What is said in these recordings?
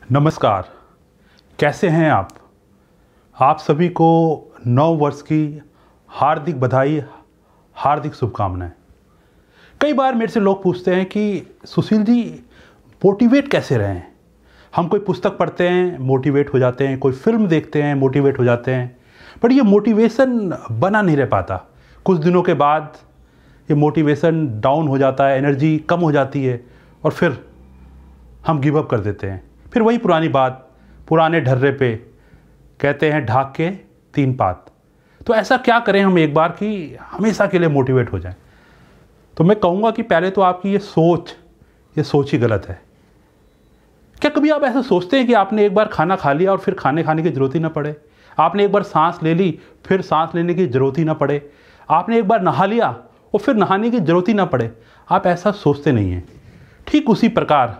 नमस्कार। कैसे हैं आप? आप सभी को नव वर्ष की हार्दिक बधाई, हार्दिक शुभकामनाएं। कई बार मेरे से लोग पूछते हैं कि सुशील जी मोटिवेट कैसे रहें। हम कोई पुस्तक पढ़ते हैं, मोटिवेट हो जाते हैं, कोई फिल्म देखते हैं, मोटिवेट हो जाते हैं, पर ये मोटिवेशन बना नहीं रह पाता। कुछ दिनों के बाद ये मोटिवेशन डाउन हो जाता है, एनर्जी कम हो जाती है और फिर हम गिव अप कर देते हैं। फिर वही पुरानी बात, पुराने ढर्रे पे कहते हैं ढाक के तीन पात। तो ऐसा क्या करें हम एक बार कि हमेशा के लिए मोटिवेट हो जाएं? तो मैं कहूँगा कि पहले तो आपकी ये सोच ही गलत है। क्या कभी आप ऐसा सोचते हैं कि आपने एक बार खाना खा लिया और फिर खाने की ज़रूरत ही ना पड़े? आपने एक बार सांस ले ली, फिर सांस लेने की ज़रूरत ही ना पड़े? आपने एक बार नहा लिया और फिर नहाने की ज़रूरत ही ना पड़े? आप ऐसा सोचते नहीं हैं। ठीक उसी प्रकार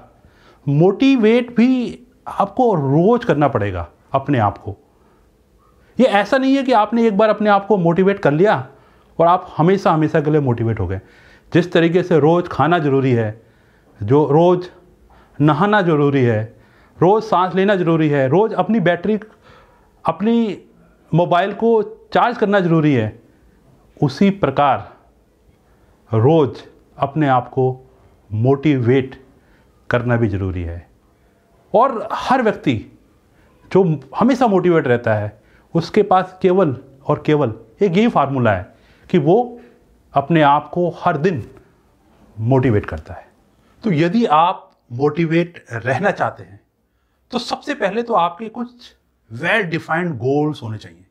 मोटिवेट भी आपको रोज करना पड़ेगा अपने आप को। ये ऐसा नहीं है कि आपने एक बार अपने आप को मोटिवेट कर लिया और आप हमेशा के लिए मोटिवेट हो गए। जिस तरीके से रोज़ खाना ज़रूरी है, जो रोज़ नहाना ज़रूरी है, रोज़ सांस लेना ज़रूरी है, रोज़ अपनी बैटरी, अपनी मोबाइल को चार्ज करना ज़रूरी है, उसी प्रकार रोज़ अपने आप को मोटिवेट करना भी ज़रूरी है। और हर व्यक्ति जो हमेशा मोटिवेट रहता है उसके पास केवल और केवल एक यही फार्मूला है कि वो अपने आप को हर दिन मोटिवेट करता है। तो यदि आप मोटिवेट रहना चाहते हैं तो सबसे पहले तो आपके कुछ वेल डिफाइंड गोल्स होने चाहिए।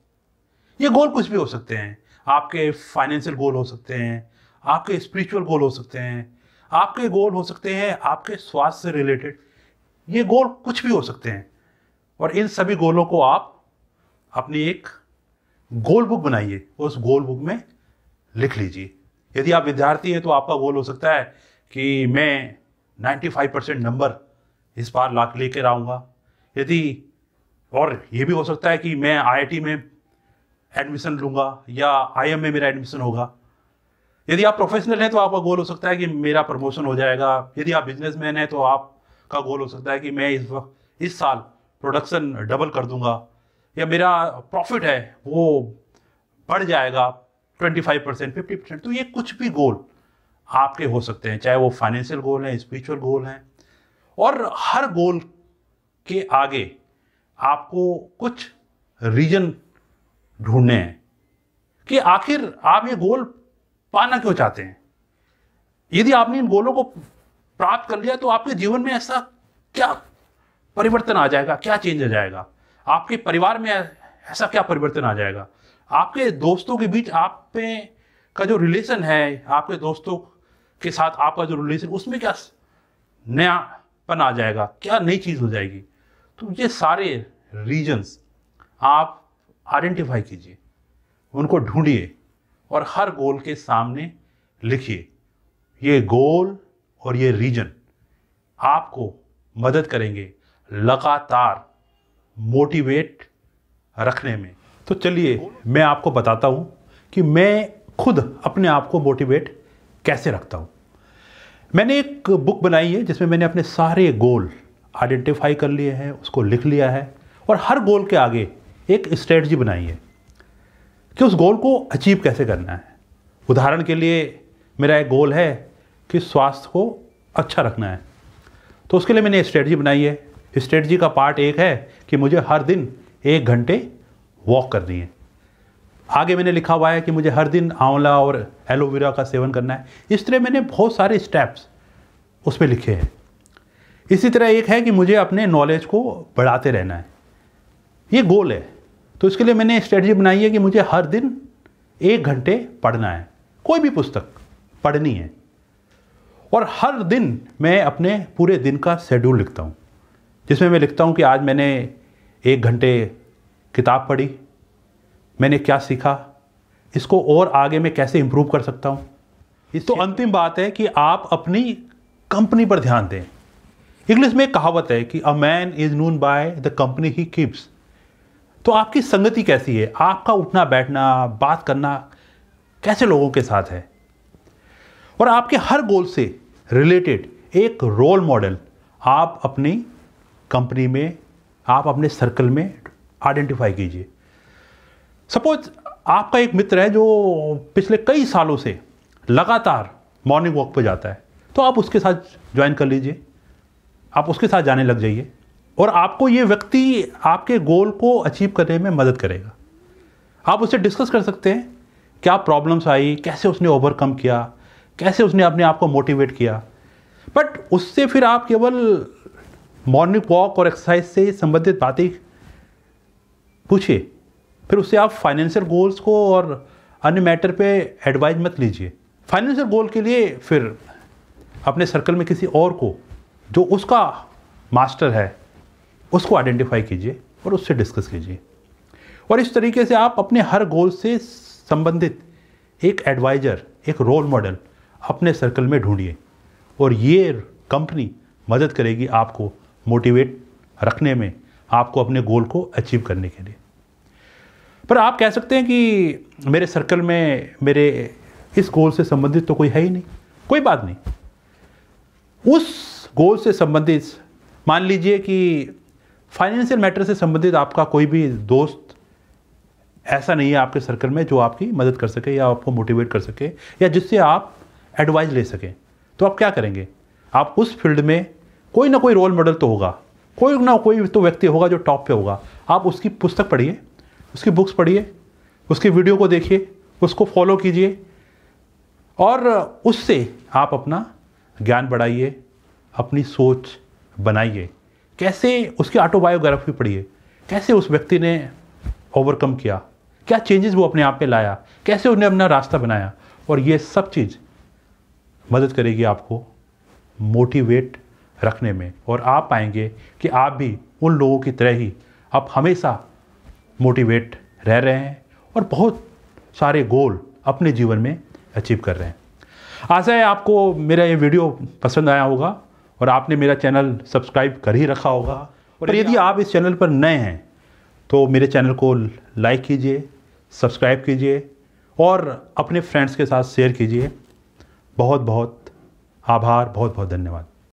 ये गोल कुछ भी हो सकते हैं। आपके फाइनेंशियल गोल हो सकते हैं, आपके स्पिरिचुअल गोल हो सकते हैं, आपके गोल हो सकते हैं आपके स्वास्थ्य से रिलेटेड। ये गोल कुछ भी हो सकते हैं और इन सभी गोलों को आप अपनी एक गोल बुक बनाइए, उस गोल बुक में लिख लीजिए। यदि आप विद्यार्थी हैं तो आपका गोल हो सकता है कि मैं 95% नंबर इस बार ला के लेकर आऊँगा। और ये भी हो सकता है कि मैं IIT में एडमिशन लूँगा या IIM में मेरा एडमिशन होगा। यदि आप प्रोफेशनल हैं तो आपका गोल हो सकता है कि मेरा प्रमोशन हो जाएगा। यदि आप बिजनेसमैन हैं तो आपका गोल हो सकता है कि मैं इस साल प्रोडक्शन डबल कर दूंगा, या मेरा प्रॉफिट है वो बढ़ जाएगा 25%, 50%। तो ये कुछ भी गोल आपके हो सकते हैं, चाहे वो फाइनेंशियल गोल हैं, स्पिरिचुअल गोल हैं। और हर गोल के आगे आपको कुछ रीजन ढूंढने हैं कि आखिर आप ये गोल पाना क्यों चाहते हैं। यदि आपने इन गोलों को प्राप्त कर लिया तो आपके जीवन में ऐसा क्या परिवर्तन आ जाएगा, क्या चेंज आ जाएगा? आपके परिवार में ऐसा क्या परिवर्तन आ जाएगा? आपके दोस्तों के बीच आप में का जो रिलेशन है, आपके दोस्तों के साथ आपका जो रिलेशन, उसमें क्या नयापन आ जाएगा, क्या नई चीज़ हो जाएगी? तो ये सारे रीजन्स आप आइडेंटिफाई कीजिए, उनको ढूंढिए और हर गोल के सामने लिखिए। ये गोल और ये रीजन आपको मदद करेंगे लगातार मोटिवेट रखने में। तो चलिए मैं आपको बताता हूँ कि मैं खुद अपने आप को मोटिवेट कैसे रखता हूँ। मैंने एक बुक बनाई है जिसमें मैंने अपने सारे गोल आइडेंटिफाई कर लिए हैं, उसको लिख लिया है और हर गोल के आगे एक स्ट्रेटजी बनाई है कि उस गोल को अचीव कैसे करना है। उदाहरण के लिए मेरा एक गोल है कि स्वास्थ्य को अच्छा रखना है, तो उसके लिए मैंने स्ट्रेटजी बनाई है। स्ट्रेटजी का पार्ट एक है कि मुझे हर दिन 1 घंटे वॉक करनी है। आगे मैंने लिखा हुआ है कि मुझे हर दिन आंवला और एलोवेरा का सेवन करना है। इस तरह मैंने बहुत सारे स्टेप्स उसमें लिखे हैं। इसी तरह एक है कि मुझे अपने नॉलेज को बढ़ाते रहना है। ये गोल है। तो इसके लिए मैंने स्ट्रेटजी बनाई है कि मुझे हर दिन 1 घंटे पढ़ना है, कोई भी पुस्तक पढ़नी है। और हर दिन मैं अपने पूरे दिन का शेड्यूल लिखता हूँ, जिसमें मैं लिखता हूँ कि आज मैंने 1 घंटे किताब पढ़ी, मैंने क्या सीखा, इसको और आगे मैं कैसे इम्प्रूव कर सकता हूँ। तो अंतिम बात है कि आप अपनी कंपनी पर ध्यान दें। इंग्लिश में एक कहावत है कि a man is known by the company he keeps. तो आपकी संगति कैसी है, आपका उठना बैठना, बात करना कैसे लोगों के साथ है। और आपके हर गोल से रिलेटेड एक रोल मॉडल आप अपनी कंपनी में, आप अपने सर्कल में आइडेंटिफाई कीजिए। सपोज आपका एक मित्र है जो पिछले कई सालों से लगातार मॉर्निंग वॉक पे जाता है, तो आप उसके साथ ज्वाइन कर लीजिए, आप उसके साथ जाने लग जाइए और आपको ये व्यक्ति आपके गोल को अचीव करने में मदद करेगा। आप उससे डिस्कस कर सकते हैं क्या प्रॉब्लम्स आई, कैसे उसने ओवरकम किया, कैसे उसने अपने आप को मोटिवेट किया। बट उससे फिर आप केवल मॉर्निंग वॉक और एक्सरसाइज से संबंधित बातें पूछिए, फिर उससे आप फाइनेंशियल गोल्स को और अन्य मैटर पे एडवाइस मत लीजिए। फाइनेंशियल गोल के लिए फिर अपने सर्कल में किसी और को जो उसका मास्टर है उसको आइडेंटिफाई कीजिए और उससे डिस्कस कीजिए। और इस तरीके से आप अपने हर गोल से संबंधित एक एडवाइज़र, एक रोल मॉडल अपने सर्कल में ढूंढिए और ये कंपनी मदद करेगी आपको मोटिवेट रखने में, आपको अपने गोल को अचीव करने के लिए। पर आप कह सकते हैं कि मेरे सर्कल में मेरे इस गोल से संबंधित तो कोई है ही नहीं। कोई बात नहीं, उस गोल से संबंधित मान लीजिए कि फाइनेंशियल मैटर से संबंधित आपका कोई भी दोस्त ऐसा नहीं है आपके सर्कल में जो आपकी मदद कर सके या आपको मोटिवेट कर सके या जिससे आप एडवाइस ले सकें, तो आप क्या करेंगे? आप उस फील्ड में कोई ना कोई रोल मॉडल तो होगा, कोई ना कोई तो व्यक्ति होगा जो टॉप पे होगा। आप उसकी पुस्तक पढ़िए, उसकी बुक्स पढ़िए, उसकी वीडियो को देखिए, उसको फॉलो कीजिए और उससे आप अपना ज्ञान बढ़ाइए, अपनी सोच बनाइए। कैसे उसकी ऑटोबायोग्राफी पढ़िए, कैसे उस व्यक्ति ने ओवरकम किया, क्या चेंजेस वो अपने आप में लाया, कैसे उन्हें अपना रास्ता बनाया। और ये सब चीज़ मदद करेगी आपको मोटिवेट रखने में और आप पाएंगे कि आप भी उन लोगों की तरह ही आप हमेशा मोटिवेट रह रहे हैं और बहुत सारे गोल अपने जीवन में अचीव कर रहे हैं। आशा है आपको मेरा ये वीडियो पसंद आया होगा और आपने मेरा चैनल सब्सक्राइब कर ही रखा होगा। और यदि आप इस चैनल पर नए हैं तो मेरे चैनल को लाइक कीजिए, सब्सक्राइब कीजिए और अपने फ्रेंड्स के साथ शेयर कीजिए। बहुत बहुत आभार, बहुत बहुत धन्यवाद।